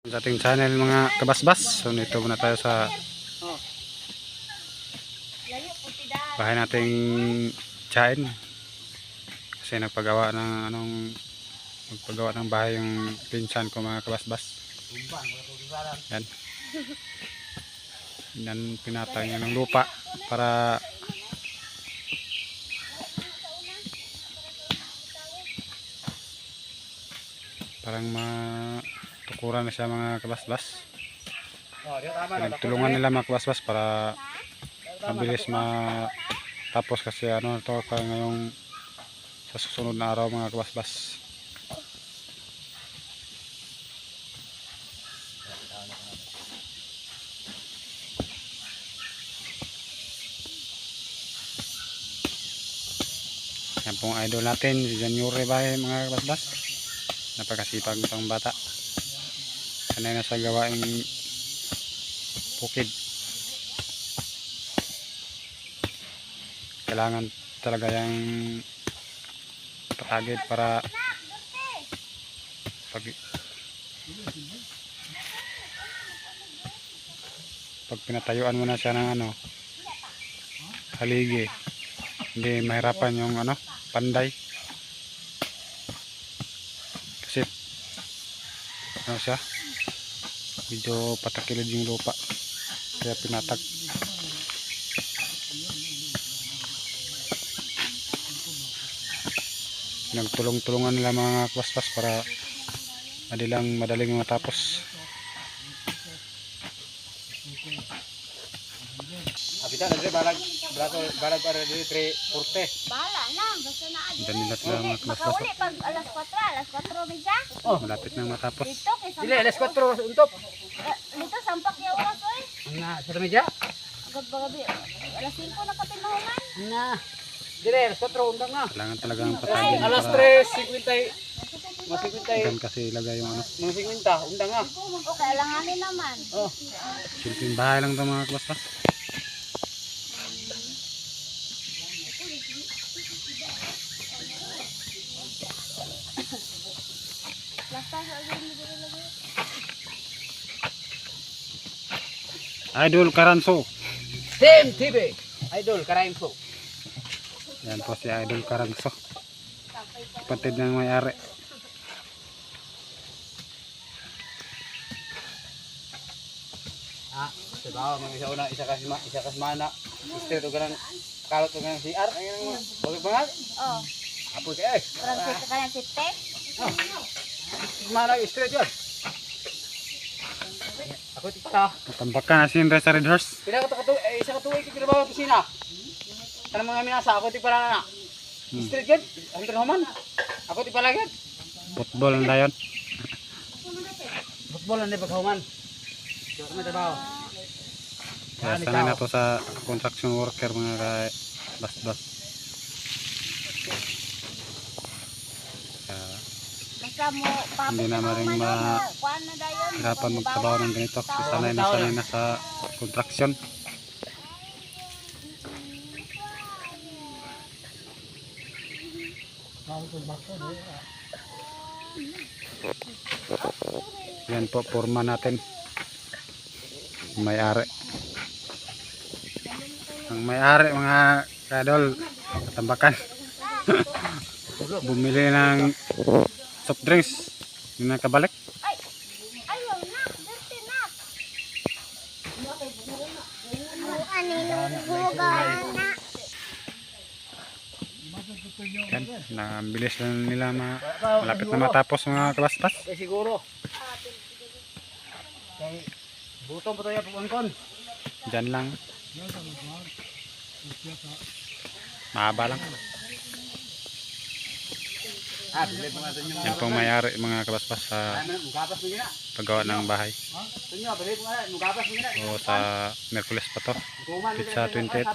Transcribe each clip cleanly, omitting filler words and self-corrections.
Sa ating channel mga kabasbas. So nito muna tayo sa bahay nating tsain. Kasi nagpagawa ng bahay yung pinsan ko mga kabasbas. Yan. Yan pinatay niya ng lupa para parang matukuran na siya mga kabasbas. Tulungan nila mga kabasbas para mabilis matapos kasi ito ngayong sa susunod na araw mga kabasbas. Yan pong idol natin si Janyuri Bahay mga kabasbas. Napakasipag itong bata. Sanay na sa gawaing bukid. Kailangan talaga yung patagid para pag pinatayuan mo na siya ng haligi, hindi mahirapan yung panday. Kasi siya medyo patakilid yung lupa kaya pinatag. Nagtulong-tulungan nila mga kabasbas para madaling matapos. Abita na dire balag para dire 3:40. Bala na, basta na adi. Dali na sila mga kabasbas. Makauli pag alas 4 medya. Malapit na matapos. Dito kay Dili alas 4 untop. Dito sampak ya oras oy. Na sa media. Agad gabi. Alas 5 na kapinahongan. Na. Dire alas 4 undang na. Kailangan talagang patagin Alas para 3:50. Mas 50. yan kasi ilagay yung Mga 50 undang na. O kailanganin naman. Oh. simpleng bahay lang ito mga kabasbas. Lasta sa agad mo dire lagi. Idol Karanso. Team TV. Idol karain po. Yan po si Idol Karanso. Kapatid ng may-ari. Sa bawo mga isa una isa kas mana. Istero ganang kalot ganang CR ang bagay bangal. Oh, Apo kay parang sa kanya si Tek. mana straight yun. Ako ti para. Tambakan na si Indra sa Red Horse. Pila ka to isa ka tuig kay trabaho kusina. Kanang mga minasa ako ti para na. Straight yun. Antron human. Ako ti pala gyud. Football na yun. Football ang paghuman. Yo may trabaho. Kaya sanay na to sa construction worker mga kabasbas. Basta mo Hindi na maring kuan na dayon. hirapan magtrabaho ng ganito kasi sanay na sa construction. Yan po forma natin. May-ari. Ang may-ari mga kadol, Tambakan. Bumili ng soft drinks. Hindi na kabalik. Ay, ayaw na, dirty na. Yan, nabilis lang nila malapit na matapos mga kabasbas. Kay siguro. Kay butong pa tayo pagkon. Diyan lang. Mahaba lang. Bilit mo natin yung Yan pong may-ari mga kabasbas sa mugapas mo gina. paggawa ng bahay. Tunyo, bilit mo na, mugapas mo gina. O sa Merkules pa to. Pizza 28.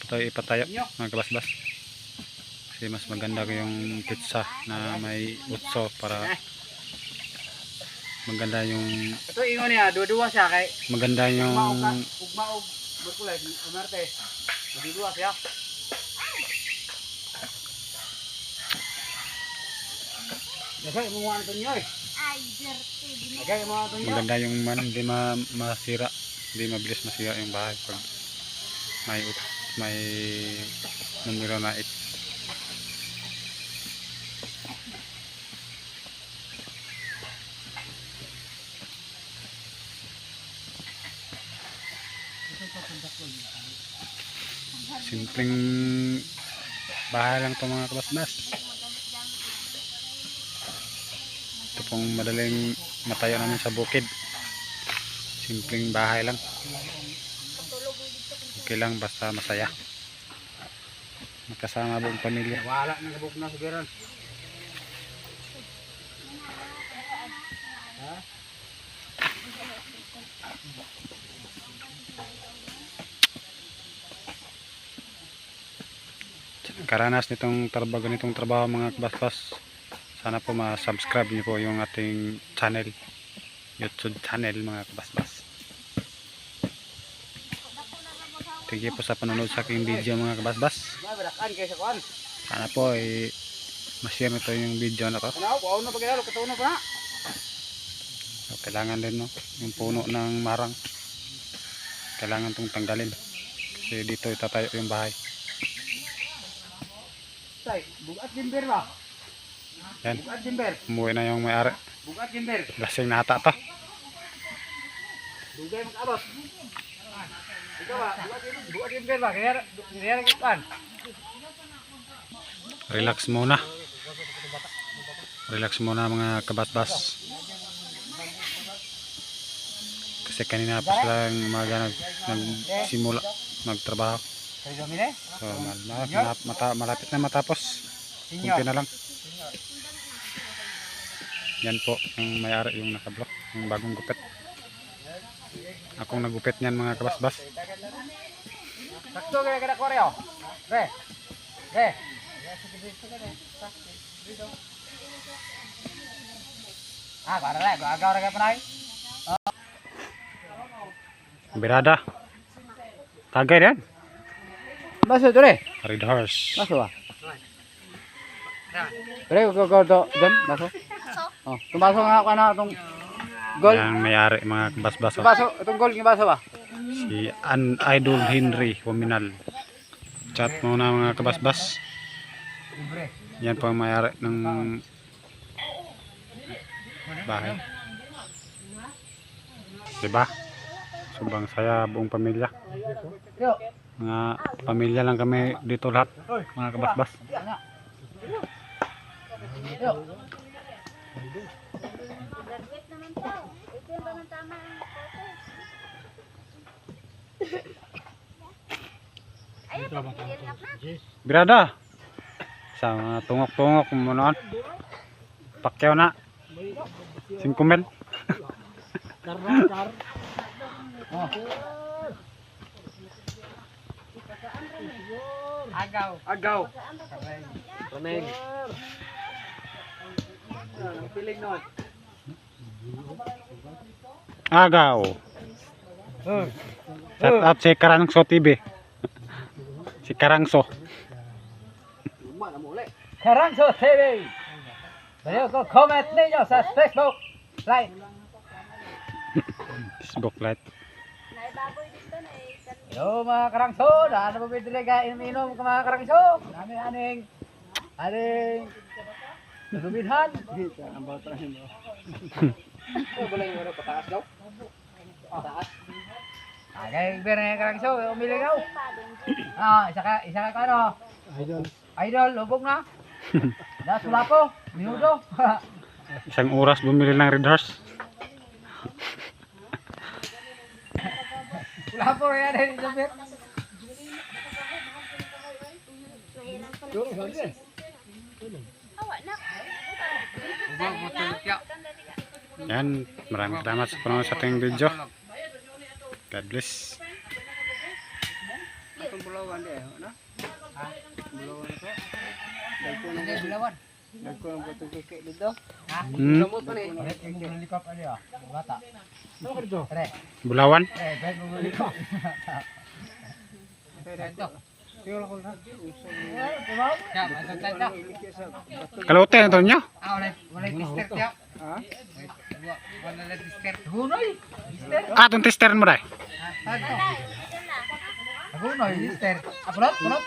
Ito ipatayo mga kabasbas. Kasi mas maganda yung pizza na may utso para maganda yung Ito ingon niya, dua-dua siya kay maganda yung ugma og Merkules, Martes. Dua-dua siya. Kasi mo ano tunyo eh. Ay, Okay, mga tunyo. Maganda yung hindi masira, hindi mabilis masira yung bahay pag may numero na 8. Simpleng bahay lang to mga kabasbas. Ito pong madaling matayo namin sa bukid. Simpleng bahay lang. Okay lang basta masaya. Magkasama buong pamilya. Wala nang kabuk na sugiran. Karanas nitong ganitong trabaho mga kabasbas. Sana po ma-subscribe niyo po yung ating channel, YouTube channel mga kabasbas. Thank you po sa panonood sa aking video mga kabasbas. Barakan kay sa kuan. Sana po ma-share nito yung video na to. Ano, kuaw na pagilalo katuno pa na. So, kailangan din no, yung puno ng marang. Kailangan tong tanggalin. Kasi dito itatayo yung bahay. Tay, bugat timber ba? Yan, Bugat timber. umuwi na yung may-ari. Bugat timber. Lasing na ata to. Dugay mag-abot. Ikaw ba? Bugat timber ba? Kaya kan. Relax muna. Relax muna mga kabasbas. Kasi kanina pa silang nagsimula magtrabaho. Kay Domine? So malapit na matapos. Kunti na lang. Yan po yung may-ari yung nakablock, yung bagong gupit. Akong nagupit niyan mga kabasbas. Sakto kaya kada koreo. Re. Re. Para lang, agaw ra kay panay. Birada. Tagay yan. Baso to re. Red horse. Baso ba? Re, go to. Dan, baso. Oh, tumaso nga ako na itong gol. Yan may-ari mga kabasbas. Baso, itong gol yung baso ba? Si Idol Henry Huminal. Chat muna mga kabasbas. Yan po ang may-ari ng bahay. Diba? Sobrang saya buong pamilya. Yo. Mga pamilya lang kami dito lahat mga kabasbas. Yo. Graduate naman po. Ito yung naman tama ang photo. Ayun, pag-iingat na. Birada. Sa mga tungok-tungok manoon. Pakyaw na. 5 mil. Oh. Agaw. Agaw. Ramen. Ang piling nun. Agaw. Shout out si Karangso TV. Si Karangso. Karangso TV. Baliw ko comment ninyo sa Facebook. Like. Facebook Live. Naibaboy dito na eh. Hello mga karangso. Daan na po pwede ka inom ka mga karangso. Aning luminhan. Ang bata mo. Bulay mo pataas daw. Pataas. Kaya bere karangso, umili daw. Isa ka ano? Idol, lubog na. Das wala po. Minuto. Isang oras bumili ng Red Horse. Wala po yan eh. Awa na. Yan, maraming salamat sa panonood sa ating video. God bless. Itong bulawan di eh, ano? Ha? Bulawan ito? Hindi, bulawan. Nagko ng butong kiki dito? Ha? Gamot pa ni. Yung likop ano ya? Bata. Ano ka dito? Tre. Bulawan. Bet mo likop. Ito. Tingnan ko na. Ya, masang tanda. Kalote na to niya. Wala tester tiya. Ha? Wala na tester. Hunoy. Tester. Atong testerin mo dai. Hunoy, tester. Apulot, pulot.